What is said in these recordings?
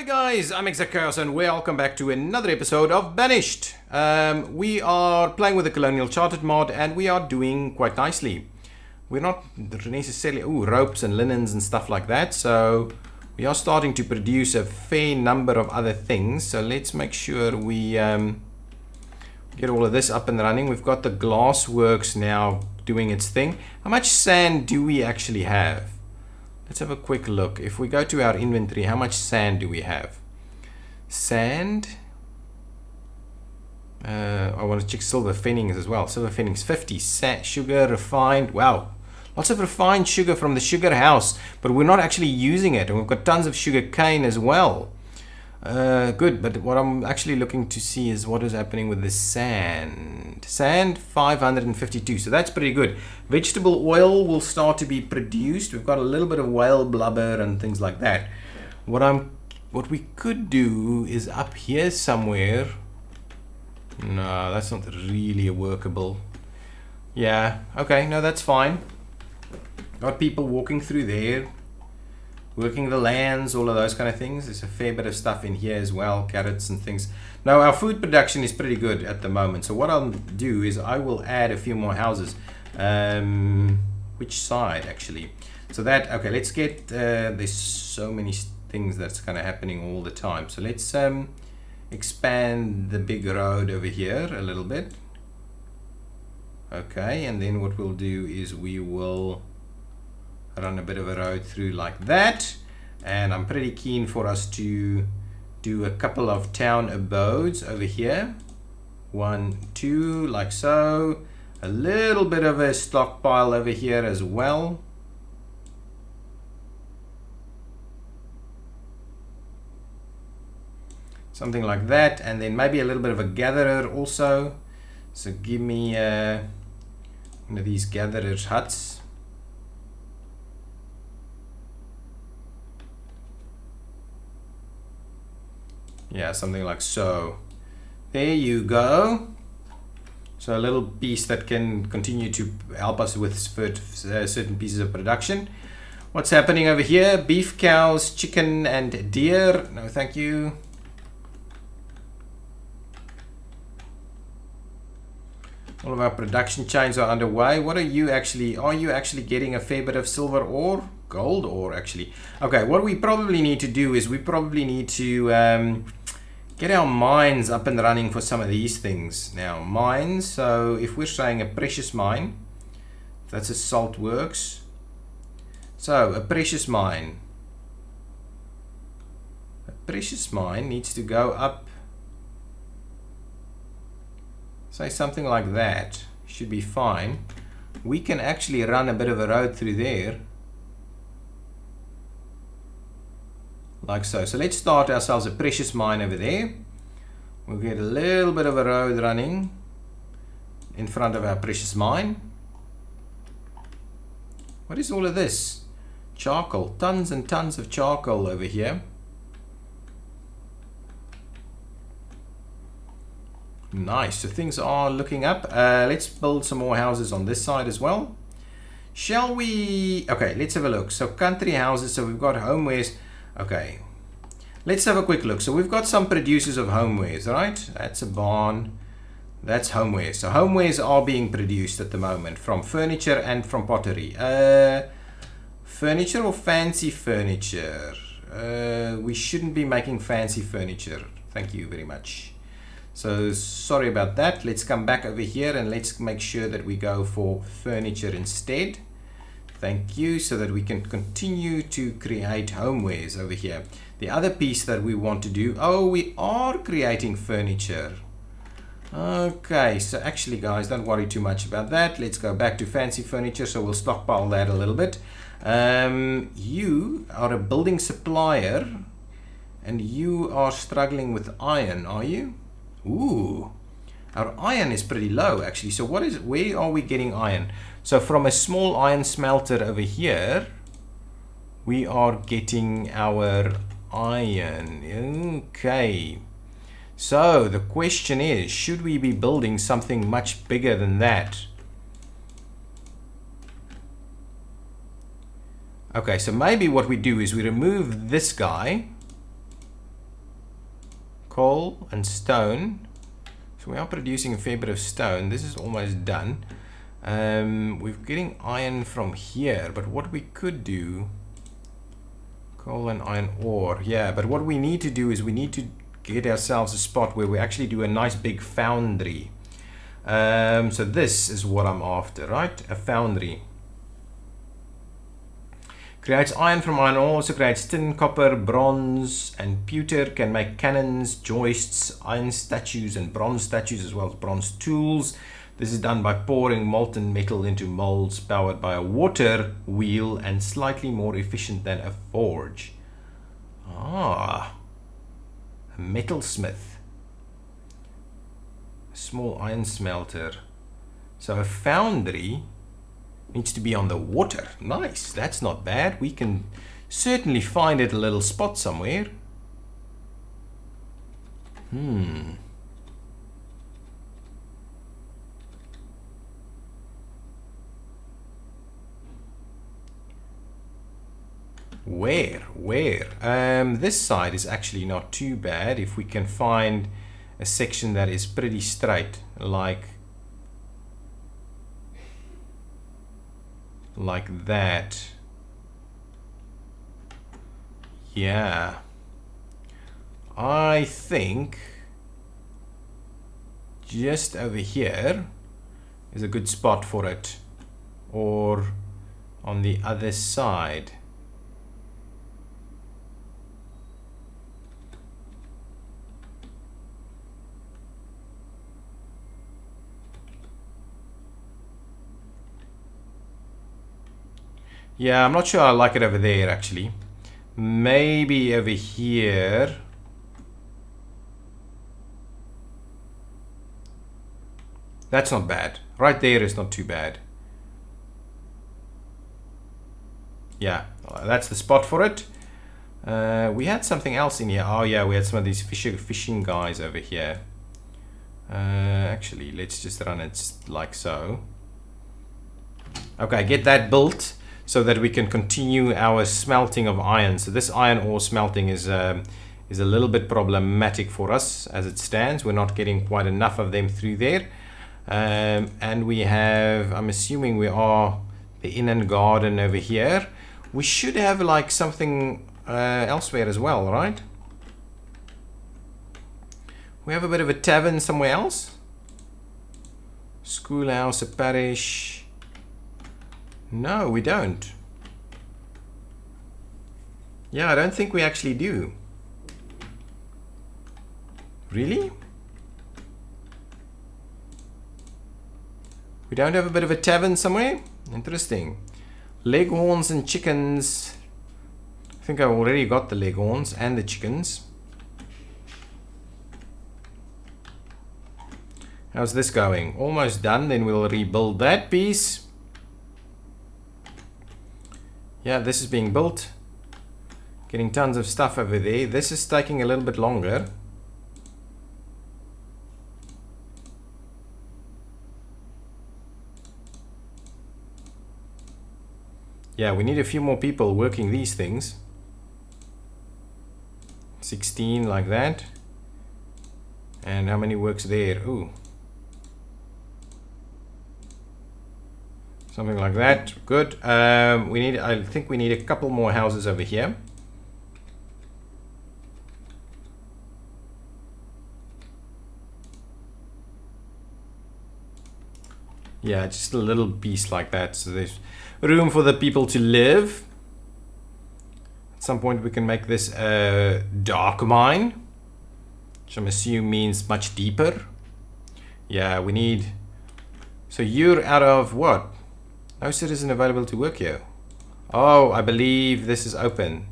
Hi guys, I'm ExactChaos and welcome back to another episode of Banished. We are playing with the Colonial Chartered mod and we are doing quite nicely. We're not necessarily ropes and linens and stuff like that, so we are starting to produce a fair number of other things. So let's make sure we get all of this up and running. We've got the glass works now doing its thing. How much sand do we actually have? Let's have a quick look. If we go to our inventory, how much sand do we have? Sand. I want to check silver fennings as well. Silver fennings 50. Sugar refined. Wow. Lots of refined sugar from the sugar house, but we're not actually using it. And we've got tons of sugar cane as well. Good, but what I'm actually looking to see is what is happening with the sand. Sand 552, so that's pretty good. Vegetable oil will start to be produced. We've got a little bit of whale blubber and things like that. What we could do is up here somewhere. No, that's not really workable. Yeah, okay, no, that's fine. Got people walking through there, working the lands, all of those kind of things. There's a fair bit of stuff in here as well, carrots and things. Now our food production is pretty good at the moment, so what I'll do is I will add a few more houses. Which side actually? So that, okay, let's get there's so many things that's kind of happening all the time, so let's expand the big road over here a little bit. Okay, and then what we'll do is we will run a bit of a road through like that, and I'm pretty keen for us to do a couple of town abodes over here. 1, 2, like so. A little bit of a stockpile over here as well. Something like that, and then maybe a little bit of a gatherer also. So give me one of these gatherers huts. Yeah, something like so. There you go. So a little piece that can continue to help us with certain pieces of production. What's happening over here? Beef, cows, chicken, and deer. No, thank you. All of our production chains are underway. What are you actually getting a fair bit of silver ore? Gold ore, actually. Okay, what we probably need to do is we probably need to get our mines up and running for some of these things. Now, mines, so if we're saying a precious mine, that's a salt works. So, a precious mine. A precious mine needs to go up, say something like that. Should be fine. We can actually run a bit of a road through there. Like so. So let's start ourselves a precious mine over there. We'll get a little bit of a road running in front of our precious mine. What is all of this? Charcoal. Tons and tons of charcoal over here. Nice. So things are looking up. Let's build some more houses on this side as well. Shall we? Okay, let's have a look. So country houses. So we've got homewares. Okay, let's have a quick look. So we've got some producers of homewares, right? That's a barn. That's homewares. So homewares are being produced at the moment from furniture and from pottery. Furniture or fancy furniture? We shouldn't be making fancy furniture. Thank you very much. So sorry about that. Let's come back over here and let's make sure that we go for furniture instead. Thank you, so that we can continue to create homewares over here. The other piece that we want to do, we are creating furniture. Okay, so actually guys, don't worry too much about that. Let's go back to fancy furniture, so we'll stockpile that a little bit. You are a building supplier and you are struggling with iron, are you? Ooh, our iron is pretty low actually. So where are we getting iron? So from a small iron smelter over here, we are getting our iron. Okay. So the question is, should we be building something much bigger than that? Okay, so maybe what we do is we remove this guy coal and stone. So we are producing a fair bit of stone. This is almost done. We're getting iron from here, but what we could do, coal and iron ore, yeah, but what we need to do is we need to get ourselves a spot where we actually do a nice big foundry. So this is what I'm after, right? A foundry. Creates iron from iron ore, also creates tin, copper, bronze, and pewter. Can make cannons, joists, iron statues, and bronze statues, as well as bronze tools. This is done by pouring molten metal into molds powered by a water wheel and slightly more efficient than a forge. Ah, a metalsmith. A small iron smelter. So a foundry needs to be on the water. Nice, that's not bad. We can certainly find it a little spot somewhere. Where? This side is actually not too bad if we can find a section that is pretty straight, like that. Yeah, I think just over here is a good spot for it, or on the other side. Yeah, I'm not sure I like it over there actually. Maybe over here. That's not bad. Right there is not too bad. Yeah, that's the spot for it. We had something else in here. Oh yeah, we had some of these fishing guys over here. Actually, let's just run it like so. Okay, get that built so that we can continue our smelting of iron. So this iron ore smelting is a little bit problematic for us as it stands. We're not getting quite enough of them through there. And we have, I'm assuming we are the inn and garden over here. We should have like something elsewhere as well, right? We have a bit of a tavern somewhere else. Schoolhouse, a parish. No, we don't. Yeah, I don't think we actually do. Really? We don't have a bit of a tavern somewhere? Interesting. Leghorns and chickens. I think I've already got the leghorns and the chickens. How's this going? Almost done, then we'll rebuild that piece. Yeah, this is being built. Getting tons of stuff over there. This is taking a little bit longer. Yeah, we need a few more people working these things. 16 like that. And how many works there? Ooh. Something like that. Good. I think we need a couple more houses over here. Yeah, just a little piece like that. So there's room for the people to live. At some point we can make this a dark mine, which I'm assuming means much deeper. Yeah, we need... So you're out of what? No citizen available to work here. Oh, I believe this is open.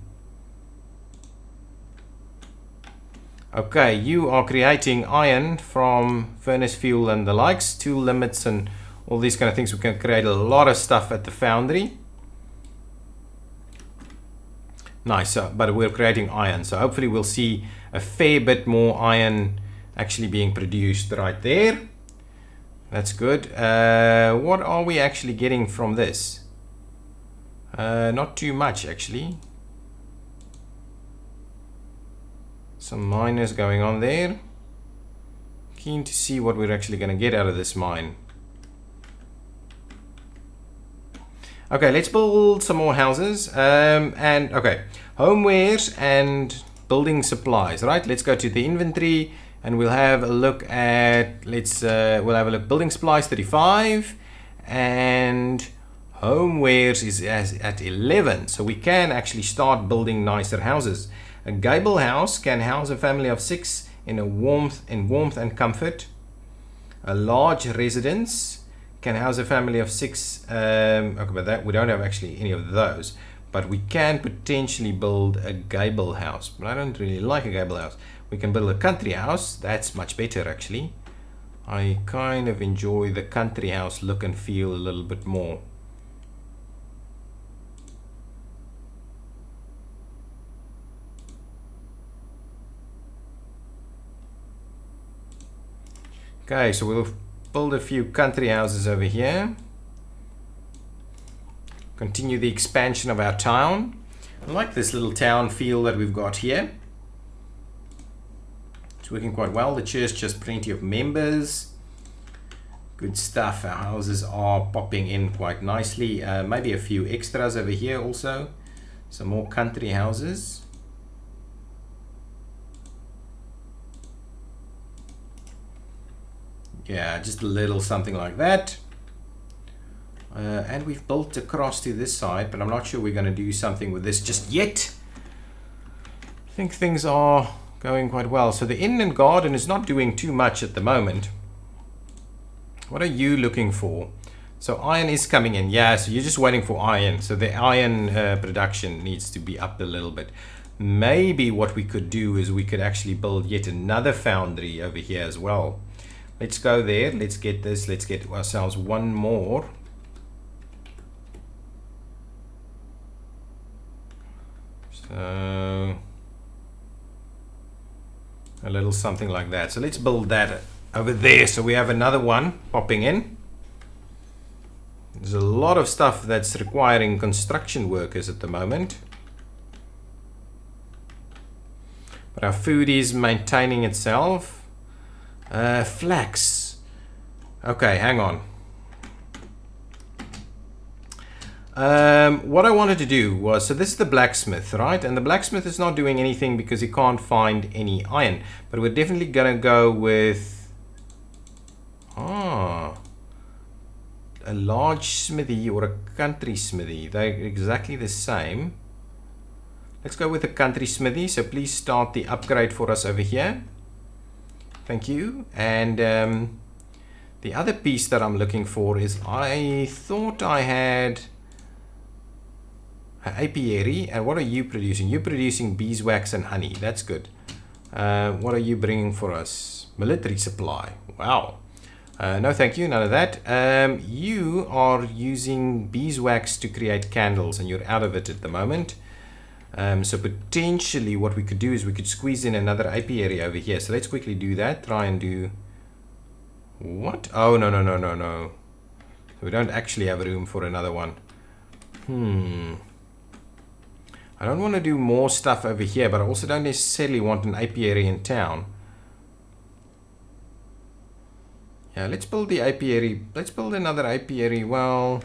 Okay, you are creating iron from furnace fuel and the likes, tool limits and all these kind of things. We can create a lot of stuff at the foundry. Nice, but we're creating iron, so hopefully we'll see a fair bit more iron actually being produced right there. That's good. What are we actually getting from this? Not too much actually. Some miners going on there. Keen to see what we're actually going to get out of this mine. Okay, let's build some more houses. And okay, homewares and building supplies. Right, let's go to the inventory and we'll have a look at, we'll have a look, building supplies 35 and homewares is at 11. So we can actually start building nicer houses. A gable house can house a family of 6 in warmth and comfort. A large residence can house a family of 6. Okay, but that we don't have actually any of those, but we can potentially build a gable house, but I don't really like a gable house. We can build a country house. That's much better actually. I kind of enjoy the country house look and feel a little bit more. Okay, so we'll build a few country houses over here. Continue the expansion of our town. I like this little town feel that we've got here. It's working quite well. The church just plenty of members. Good stuff. Our houses are popping in quite nicely. Maybe a few extras over here also. Some more country houses. Yeah, just a little something like that. And we've built across to this side, but I'm not sure we're going to do something with this just yet. I think things are going quite well. So the inn and garden is not doing too much at the moment. What are you looking for? So iron is coming in. Yeah, so you're just waiting for iron. So the iron production needs to be up a little bit. Maybe what we could do is we could actually build yet another foundry over here as well. Let's go there. Let's get this. Let's get ourselves one more. So a little something like that. So let's build that over there. So we have another one popping in. There's a lot of stuff that's requiring construction workers at the moment. But our food is maintaining itself. Flax. Okay, hang on. What I wanted to do was, so this is the blacksmith, right? And the blacksmith is not doing anything because he can't find any iron. But we're definitely gonna go with a large smithy or a country smithy. They're exactly the same. Let's go with a country smithy. So please start the upgrade for us over here. Thank you. And the other piece that I'm looking for is, I thought I had an apiary. And what are you producing? You're producing beeswax and honey. That's good. What are you bringing for us? Military supply. Wow. No, thank you. None of that. You are using beeswax to create candles, and you're out of it at the moment. So potentially what we could do is we could squeeze in another apiary over here. So let's quickly do that. Try and do what? Oh, no. So we don't actually have room for another one. I don't want to do more stuff over here, but I also don't necessarily want an apiary in town. Yeah, let's build the apiary. Let's build another apiary. Well,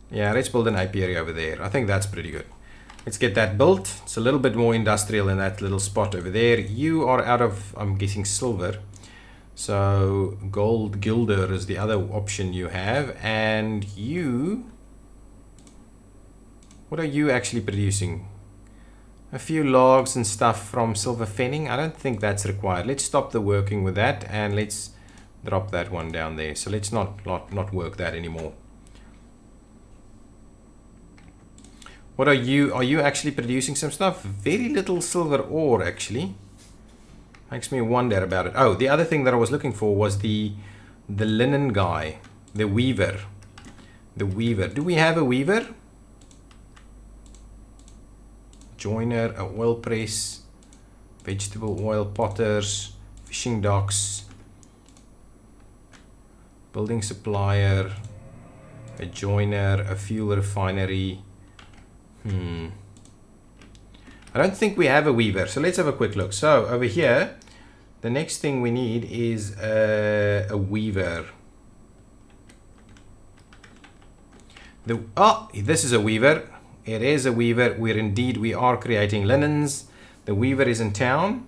yeah, let's build an apiary over there. I think that's pretty good. Let's get that built. It's a little bit more industrial in that little spot over there. You are out of, I'm guessing, silver. So gold gilder is the other option you have. And you, what are you actually producing? A few logs and stuff from silver fenning. I don't think that's required. Let's stop the working with that and let's drop that one down there. So let's not work that anymore. What are you actually producing some stuff? Very little silver ore actually. Makes me wonder about it. Oh, the other thing that I was looking for was the linen guy, the weaver. The weaver. Do we have a weaver? Joiner, a oil press, vegetable oil potters, fishing docks, building supplier, a joiner, a fuel refinery. I don't think we have a weaver, so let's have a quick look. So over here, the next thing we need is a weaver. This is a weaver. It is a weaver. We are creating linens. The weaver is in town.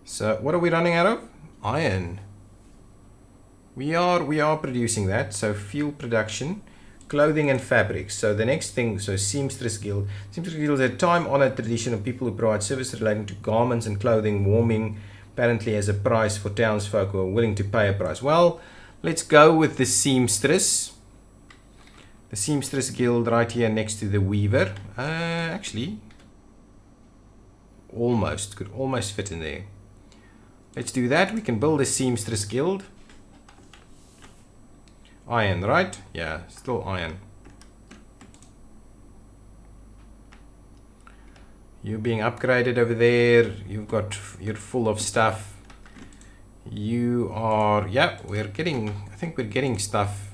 So what are we running out of? Iron. We are producing that. So fuel production, clothing and fabrics. So the next thing, so Seamstress Guild. Seamstress Guild is a time-honored tradition of people who provide service relating to garments and clothing, warming apparently as a price for townsfolk who are willing to pay a price. Well, let's go with the Seamstress. The Seamstress Guild right here next to the Weaver. Actually, could almost fit in there. Let's do that. We can build a Seamstress Guild. Iron, right? Yeah, still iron. You're being upgraded over there. You're full of stuff. You are, yeah, I think we're getting stuff.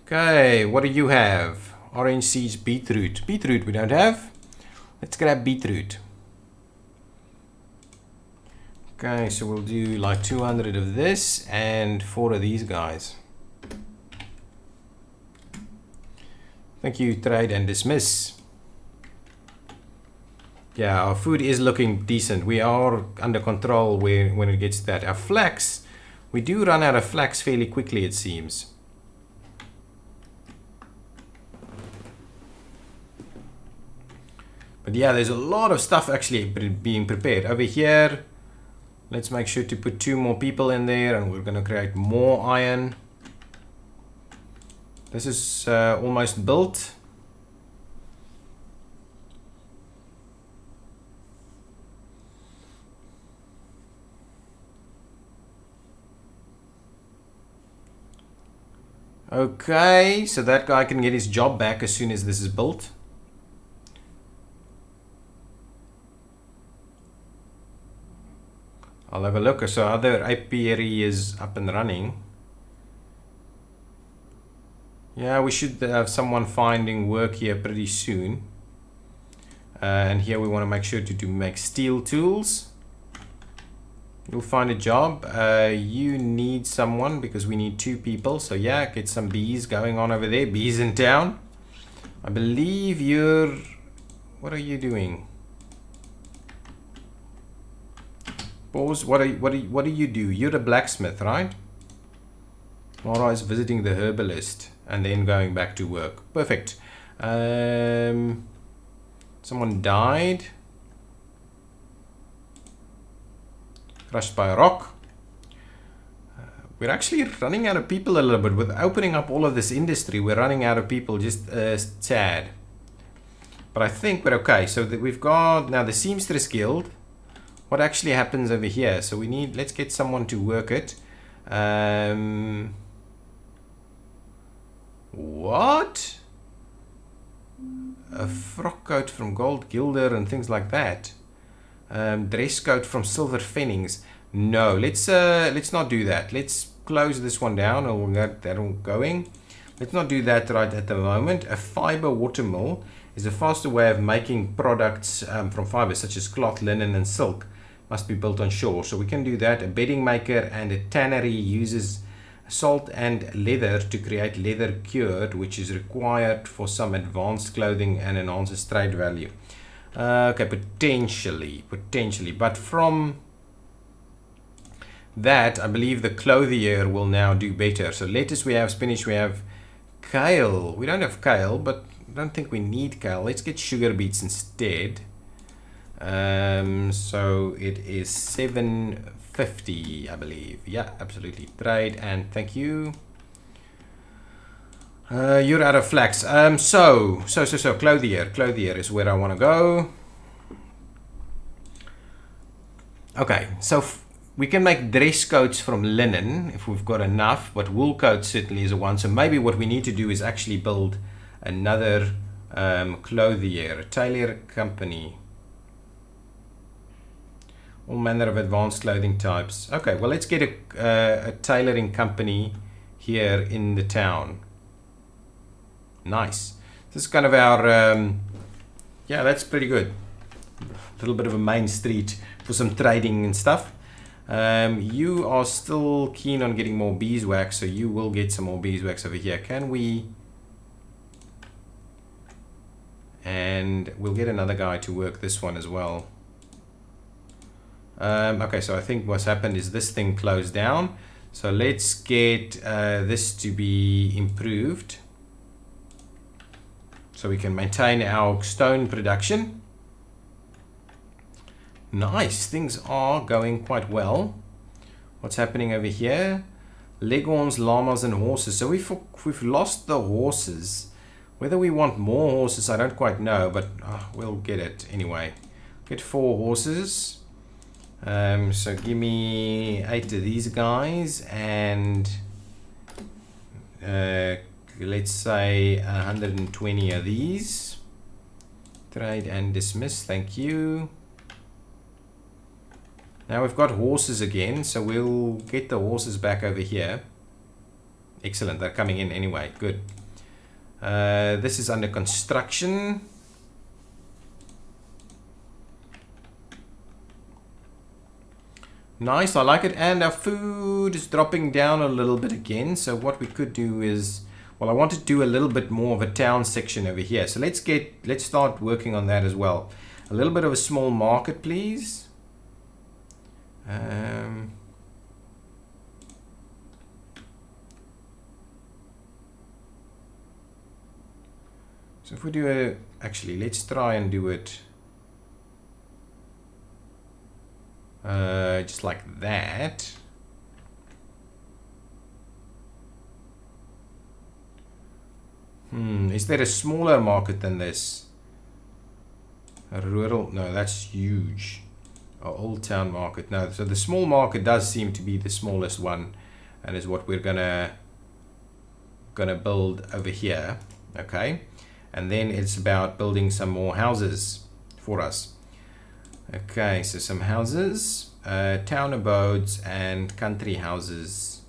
Okay, what do you have? Orange seeds, beetroot. Beetroot we don't have. Let's grab beetroot. Okay, so we'll do like 200 of this and 4 of these guys. Thank you, trade and dismiss. Yeah, our food is looking decent. We are under control when it gets to that. Our flax, we do run out of flax fairly quickly, it seems. But yeah, there's a lot of stuff actually being prepared. Over here, let's make sure to put 2 more people in there and we're going to create more iron. This is almost built. Okay, so that guy can get his job back as soon as this is built. I'll have a look. So other apiary is up and running. Yeah, we should have someone finding work here pretty soon. And here we want to make sure to make steel tools. You'll find a job. You need someone because we need 2 people. So yeah, get some bees going on over there. Bees in town. I believe you're... What are you doing? Pause. What do you do? You're a blacksmith, right? Mara is visiting the herbalist and then going back to work. Perfect. Someone died. Crushed by a rock. We're actually running out of people a little bit. With opening up all of this industry, we're running out of people. Just sad. But I think we're okay. So that we've got now the Seamstress Guild. What actually happens over here? So we need, let's get someone to work it. What? A frock coat from Gold Gilder and things like that. Dress coat from Silver Fennings. No, let's not do that. Let's close this one down and we'll get that all going. Let's not do that right at the moment. A fiber watermill is a faster way of making products from fibers such as cloth, linen and silk. Must be built on shore, so we can do that. A bedding maker and a tannery uses salt and leather to create leather cured, which is required for some advanced clothing and enhances trade value. Okay, potentially, but from that, I believe the clothier will now do better. So lettuce we have, spinach we have, kale. We don't have kale, but I don't think we need kale. Let's get sugar beets instead. So it is 750, I believe. Yeah, absolutely. Trade and thank you. You're out of flax. So clothier is where I want to go. Okay, so we can make dress coats from linen if we've got enough, but wool coat certainly is a one. So maybe what we need to do is actually build another clothier, a tailor company. All manner of advanced clothing types. Okay, well, let's get a tailoring company here in the town. Nice. This is kind of our, yeah, that's pretty good. A little bit of a main street for some trading and stuff. You are still keen on getting more beeswax, so you will get some more beeswax over here. Can we? And we'll get another guy to work this one as well. Okay, so I think what's happened is this thing closed down. So let's get this to be improved so we can maintain our stone production. Nice, things are going quite well. What's happening over here? Leghorns, llamas and horses. So we've lost the horses. Whether we want more horses, I don't quite know, but we'll get it anyway. Get 4 horses. So give me 8 of these guys, and let's say 120 of these. Trade and dismiss, thank you. Now we've got horses again, so we'll get the horses back over here. Excellent, they're coming in anyway, good. This is under construction. Nice, I like it. And our food is dropping down a little bit again. So what we could do is, well, I want to do a little bit more of a town section over here. So let's start working on that as well. A little bit of a small market, please. So if we do actually, let's try and do it just like that. Is there a smaller market than this? A rural? No, that's huge. Old town market. No, so the small market does seem to be the smallest one, and is what we're gonna build over here. Okay, and then it's about building some more houses for us. Okay, so some houses, town abodes and country houses.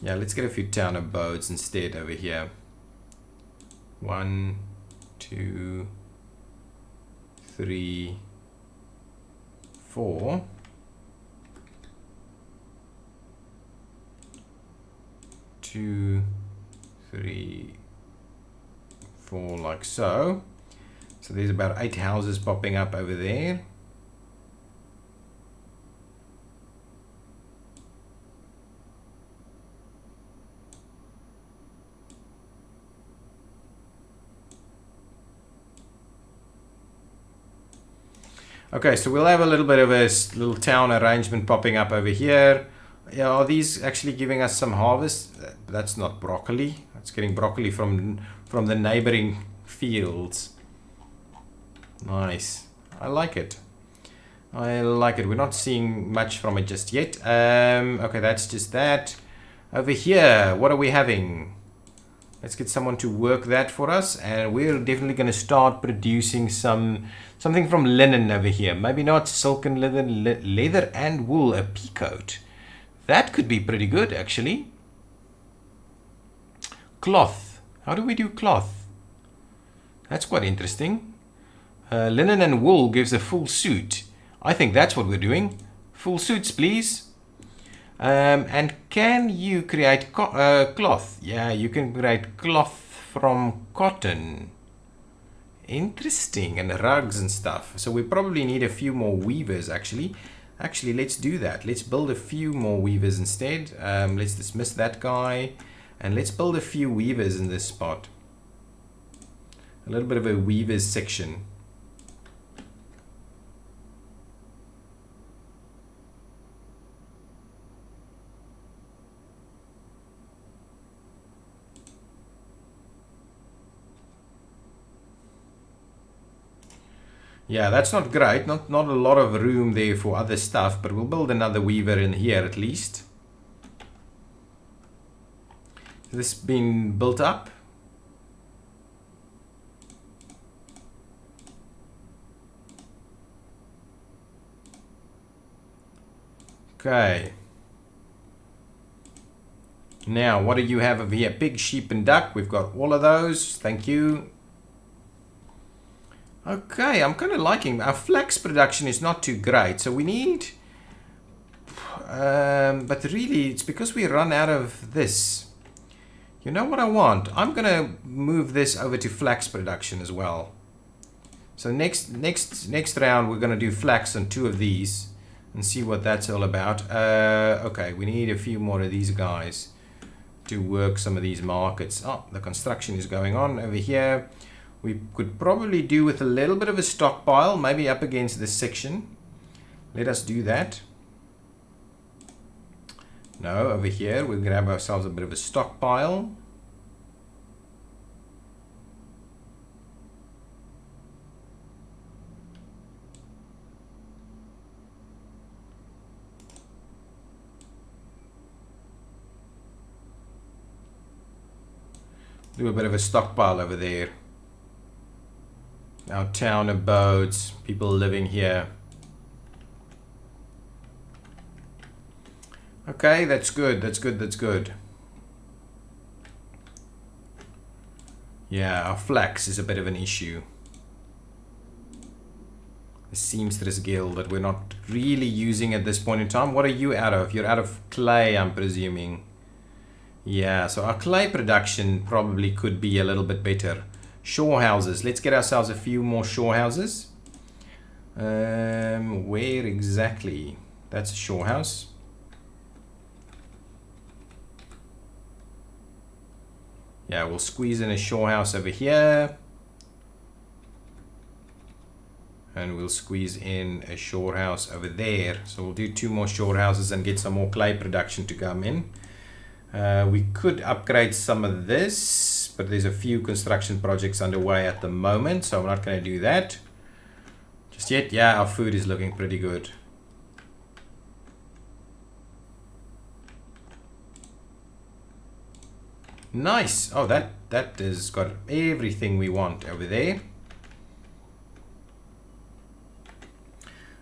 Yeah, let's get a few town abodes instead over here. 1, 2, 3, 4. 2, 3, 4, like so. So there's about 8 houses popping up over there. Okay, so we'll have a little bit of a little town arrangement popping up over here. Yeah, are these actually giving us some harvest? That's not broccoli. It's getting broccoli from the neighboring fields. Nice. I like it. I like it. We're not seeing much from it just yet. Okay, that's just that. Over here, what are we having? Let's get someone to work that for us, and we're definitely going to start producing something from linen over here. Maybe not silk and leather and wool, a peacoat. That could be pretty good, actually. Cloth. How do we do cloth? That's quite interesting. Linen and wool gives a full suit. I think that's what we're doing. Full suits, please. And can you create cloth? Yeah, you can create cloth from cotton. Interesting. And rugs and stuff. So we probably need a few more weavers, actually. Actually, let's do that. Let's build a few more weavers instead. Let's dismiss that guy. And let's build a few weavers in this spot. A little bit of a weavers section. Yeah, that's not great. Not a lot of room there for other stuff, but we'll build another weaver in here at least. This been built up. Okay. Now, what do you have over here? Pig, sheep, and duck. We've got all of those. Thank you. Okay, I'm kind of liking our flax production is not too great, so we need. But really, it's because we run out of this. You know what I want? I'm gonna move this over to flax production as well. So next round, we're gonna do flax on 2 of these and see what that's all about. Okay, we need a few more of these guys to work some of these markets. Oh, the construction is going on over here. We could probably do with a little bit of a stockpile, maybe up against this section. Let us do that. No, over here we'll grab ourselves a bit of a stockpile. Do a bit of a stockpile over there. Our town abodes, people living here. Okay, that's good, that's good, that's good. Yeah, our flax is a bit of an issue. The seamstress guild that we're not really using at this point in time. What are you out of? You're out of clay, I'm presuming. Yeah, so our clay production probably could be a little bit better. Shore houses. Let's get ourselves a few more shore houses. Where exactly? That's a shore house. Yeah, we'll squeeze in a shore house over here. And we'll squeeze in a shore house over there. So we'll do 2 more shore houses and get some more clay production to come in. We could upgrade some of this, but there's a few construction projects underway at the moment, so I'm not going to do that just yet. Yeah, our food is looking pretty good. Nice. Oh, that has got everything we want over there.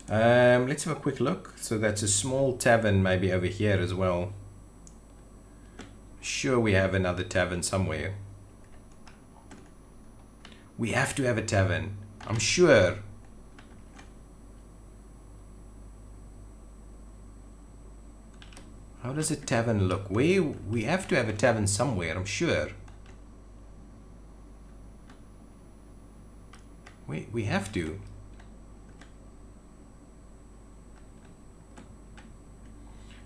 Let's have a quick look. So that's a small tavern maybe over here as well. Sure, we have another tavern somewhere. We have to have a tavern, I'm sure. How does a tavern look? We have to have a tavern somewhere, I'm sure. We have to.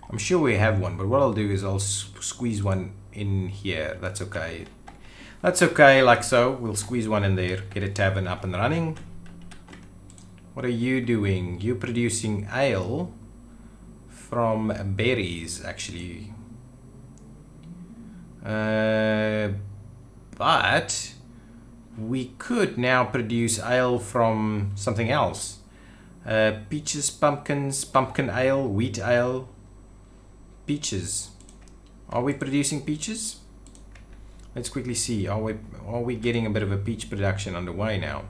I'm sure we have one, but what I'll do is I'll squeeze one in here. That's okay. That's okay, like so. We'll squeeze one in there, get a tavern up and running. What are you doing? You're producing ale from berries, actually. But we could now produce ale from something else. Peaches, pumpkins, pumpkin ale, wheat ale. Peaches. Are we producing peaches? Let's quickly see. Are we getting a bit of a peach production underway now?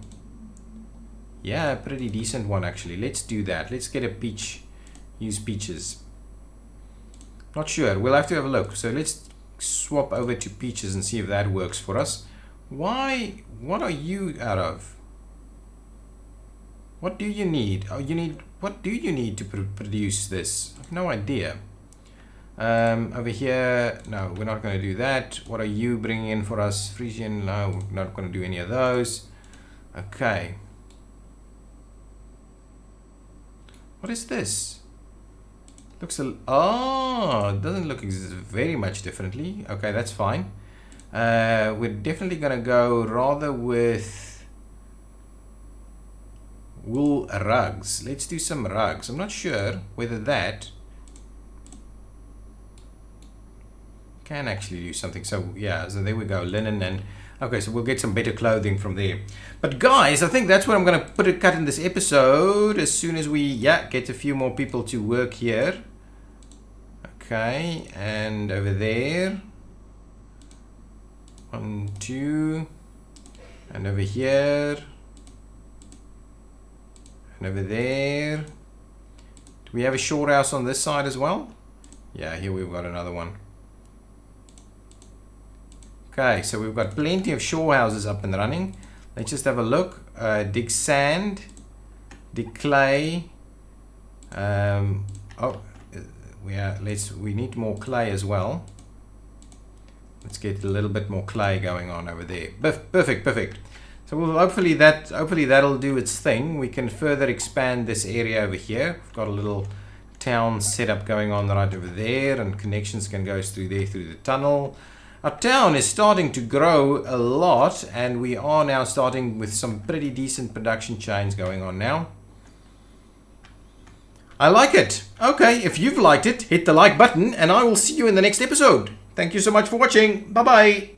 Yeah, a pretty decent one actually. Let's do that. Let's get a peach. Use peaches. Not sure. We'll have to have a look. So let's swap over to peaches and see if that works for us. Why? What are you out of? What do you need? Oh, you need. What do you need to produce this? I have no idea. Over here, no, we're not going to do that. What are you bringing in for us? Frisian, no, we're not going to do any of those. Okay. What is this? Looks a, oh, it doesn't look very much differently. Okay, that's fine. We're definitely going to go rather with wool rugs. Let's do some rugs. I'm not sure whether that can actually do something. So yeah, so there we go, linen. And okay, so we'll get some better clothing from there. But guys, I think that's where I'm going to put a cut in this episode as soon as we get a few more people to work here. Okay, and over there 1, 2, and over here and over there. Do we have a shore house on this side as well? Yeah, here we've got another one. Okay, so we've got plenty of shore houses up and running. Let's just have a look. Dig sand, dig clay. We need more clay as well. Let's get a little bit more clay going on over there. Perfect. So hopefully that'll do its thing. We can further expand this area over here. We've got a little town setup going on right over there, and connections can go through there through the tunnel. Our town is starting to grow a lot, and we are now starting with some pretty decent production chains going on now. I like it. Okay, if you've liked it, hit the like button, and I will see you in the next episode. Thank you so much for watching. Bye-bye.